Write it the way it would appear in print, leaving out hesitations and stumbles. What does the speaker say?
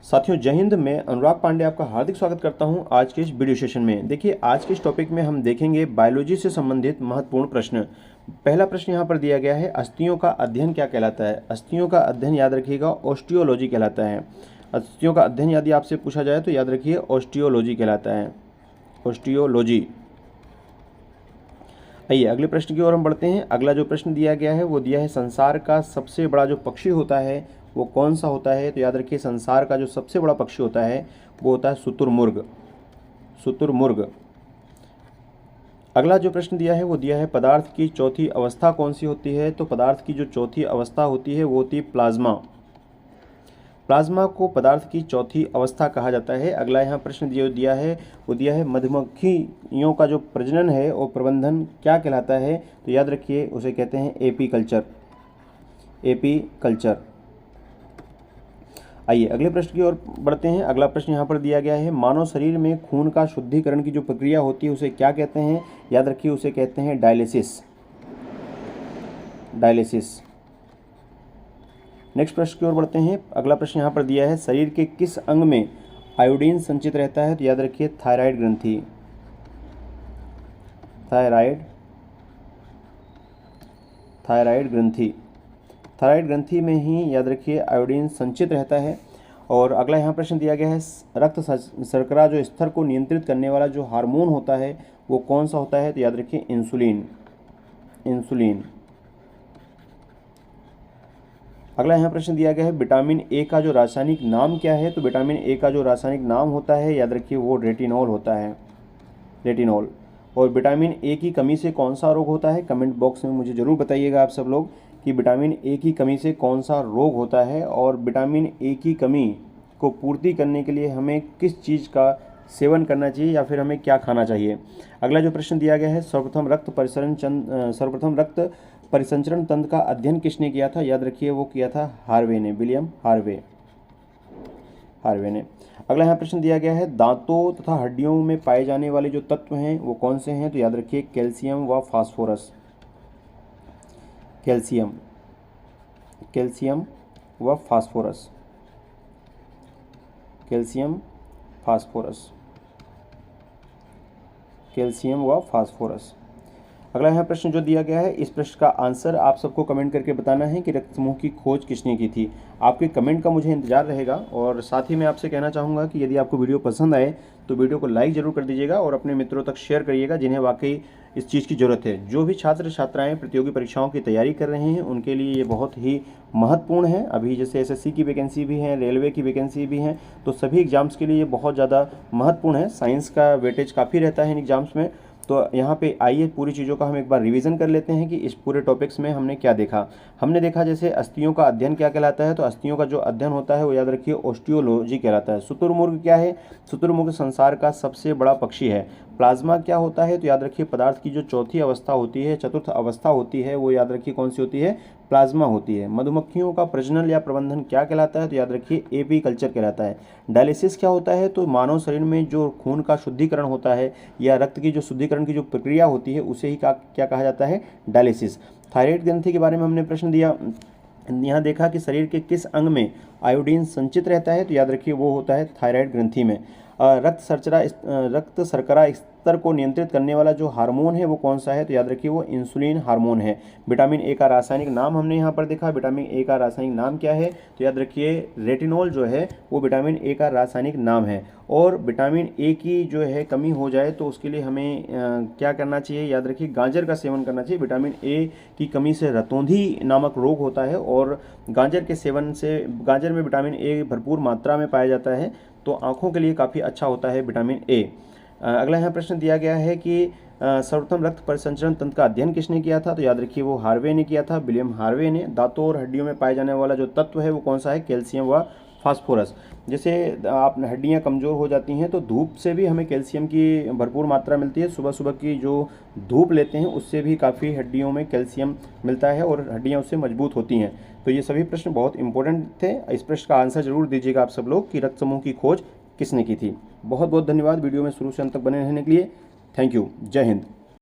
साथियों जय हिंद। मैं अनुराग पांडे आपका हार्दिक स्वागत करता हूं आज के इस वीडियो सेशन में। देखिए आज के इस टॉपिक में हम देखेंगे बायोलॉजी से संबंधित महत्वपूर्ण प्रश्न। पहला प्रश्न यहां पर दिया गया है, अस्थियों का अध्ययन क्या कहलाता है। अस्थियों का अध्ययन याद रखिएगा ऑस्टियोलॉजी कहलाता है। अस्थियों का अध्ययन यदि आपसे पूछा जाए तो याद रखिए ऑस्टियोलॉजी कहलाता है, ऑस्टियोलॉजी। आइए अगले प्रश्न की ओर हम बढ़ते हैं। अगला जो प्रश्न दिया गया है वो दिया है, संसार का सबसे बड़ा जो पक्षी होता है वो कौन सा होता है। तो याद रखिए संसार का जो सबसे बड़ा पक्षी होता है वो होता है शुतुरमुर्ग, शुतुरमुर्ग। अगला जो प्रश्न दिया है वो दिया है, पदार्थ की चौथी अवस्था कौन सी होती है। तो पदार्थ की जो चौथी अवस्था होती है वो होती है प्लाज्मा। प्लाज्मा को पदार्थ की चौथी अवस्था कहा जाता है। अगला यहाँ प्रश्न दिया है वो दिया है, मधुमक्खियों का जो प्रजनन है और प्रबंधन क्या कहलाता है। तो याद रखिए उसे कहते हैं एपीकल्चर, एपीकल्चर। आइए अगले प्रश्न की ओर बढ़ते हैं। अगला प्रश्न यहाँ पर दिया गया है, मानव शरीर में खून का शुद्धिकरण की जो प्रक्रिया होती है उसे क्या कहते हैं। याद रखिए उसे कहते हैं डायलिसिस, डायलिसिस। नेक्स्ट प्रश्न की ओर बढ़ते हैं। अगला प्रश्न यहाँ पर दिया है, शरीर के किस अंग में आयोडीन संचित रहता है। तो याद रखिए थायराइड ग्रंथि, थायराइड, थायराइड ग्रंथि। थायराइड ग्रंथि में ही याद रखिए आयोडीन संचित रहता है। और अगला यहाँ प्रश्न दिया गया है, रक्त शर्करा जो स्तर को नियंत्रित करने वाला जो हार्मोन होता है वो कौन सा होता है। तो याद रखिए इंसुलिन, इंसुलिन। अगला यहाँ प्रश्न दिया गया है, विटामिन ए का जो रासायनिक नाम क्या है। तो विटामिन ए का जो रासायनिक नाम होता है याद रखिए वो रेटिनॉल होता है, रेटिनॉल। और विटामिन ए की कमी से कौन सा रोग होता है, कमेंट बॉक्स में मुझे ज़रूर बताइएगा आप सब लोग कि विटामिन ए की कमी से कौन सा रोग होता है और विटामिन ए की कमी को पूर्ति करने के लिए हमें किस चीज़ का सेवन करना चाहिए या फिर हमें क्या खाना चाहिए। अगला जो प्रश्न दिया गया है, सर्वप्रथम रक्त परिसंचरण तंत्र का अध्ययन किसने किया था। याद रखिए वो किया था हार्वे ने, विलियम हार्वे, हार्वे ने। अगला यहाँ प्रश्न दिया गया है, दांतों तथा हड्डियों में पाए जाने वाले जो तत्व हैं वो कौन से हैं। तो याद रखिए कैल्शियम व फास्फोरस, कैल्शियम, कैल्शियम व फास्फोरस, कैल्शियम फास्फोरस, कैल्शियम व फास्फोरस। अगला यहाँ प्रश्न जो दिया गया है, इस प्रश्न का आंसर आप सबको कमेंट करके बताना है कि रक्त समूह की खोज किसने की थी। आपके कमेंट का मुझे इंतजार रहेगा। और साथ ही मैं आपसे कहना चाहूँगा कि यदि आपको वीडियो पसंद आए तो वीडियो को लाइक ज़रूर कर दीजिएगा और अपने मित्रों तक शेयर करिएगा जिन्हें वाकई इस चीज़ की ज़रूरत है। जो भी छात्र छात्राएँ प्रतियोगी परीक्षाओं की तैयारी कर रहे हैं उनके लिए ये बहुत ही महत्वपूर्ण है। अभी जैसे एसएससी की वैकेंसी भी है, रेलवे की वैकेंसी भी है, तो सभी एग्जाम्स के लिए ये बहुत ज़्यादा महत्वपूर्ण है। साइंस का वेटेज काफ़ी रहता है इन एग्जाम्स में। तो यहाँ पे आइए पूरी चीज़ों का हम एक बार रिवीजन कर लेते हैं कि इस पूरे टॉपिक्स में हमने क्या देखा। हमने देखा जैसे अस्थियों का अध्ययन क्या कहलाता है। तो अस्थियों का जो अध्ययन होता है वो याद रखिए ऑस्टियोलॉजी कहलाता है। शुतुरमुर्ग क्या है, शुतुरमुर्ग संसार का सबसे बड़ा पक्षी है। प्लाज्मा क्या होता है। तो याद रखिए पदार्थ की जो चौथी अवस्था होती है, चतुर्थ अवस्था होती है, वो याद रखिए कौन सी होती है, प्लाज्मा होती है। मधुमक्खियों का प्रजनन या प्रबंधन क्या कहलाता है। तो याद रखिए एपीकल्चर कहलाता है। डायलिसिस क्या होता है। तो मानव शरीर में जो खून का शुद्धिकरण होता है या रक्त की जो शुद्धिकरण की जो प्रक्रिया होती है उसे ही क्या कहा जाता है, डायलिसिस। थायराइड ग्रंथि के बारे में हमने प्रश्न दिया, यहाँ देखा कि शरीर के किस अंग में आयोडीन संचित रहता है। तो याद रखिए वो होता है थायराइड ग्रंथि में। रक्त शर्करा स्तर को नियंत्रित करने वाला जो हार्मोन है वो कौन सा है। तो याद रखिए वो इंसुलिन हार्मोन है। विटामिन ए का रासायनिक नाम हमने यहाँ पर देखा। विटामिन ए का रासायनिक नाम क्या है। तो याद रखिए रेटिनॉल जो है वो विटामिन ए का रासायनिक नाम है। और विटामिन ए की जो है कमी हो जाए तो उसके लिए हमें क्या करना चाहिए। याद रखिए गाजर का सेवन करना चाहिए। विटामिन ए की कमी से रतौंधी नामक रोग होता है और गाजर के सेवन से, गाजर में विटामिन ए भरपूर मात्रा में पाया जाता है तो आँखों के लिए काफ़ी अच्छा होता है विटामिन ए। अगला यहाँ प्रश्न दिया गया है कि सर्वप्रथम रक्त परिसंचरण तंत्र का अध्ययन किसने किया था। तो याद रखिए वो हार्वे ने किया था, विलियम हार्वे ने। दांतों और हड्डियों में पाए जाने वाला जो तत्व है वो कौन सा है, कैल्शियम व फास्फोरस। जैसे आप हड्डियां कमज़ोर हो जाती हैं तो धूप से भी हमें कैल्शियम की भरपूर मात्रा मिलती है। सुबह सुबह की जो धूप लेते हैं उससे भी काफ़ी हड्डियों में कैल्शियम मिलता है और हड्डियां उससे मजबूत होती हैं। तो ये सभी प्रश्न बहुत इंपॉर्टेंट थे। इस प्रश्न का आंसर जरूर दीजिएगा आप सब लोग कि रक्त समूह की खोज किसने की थी। बहुत बहुत धन्यवाद वीडियो में शुरू से अंत तक बने रहने के लिए। Thank you. जय हिंद।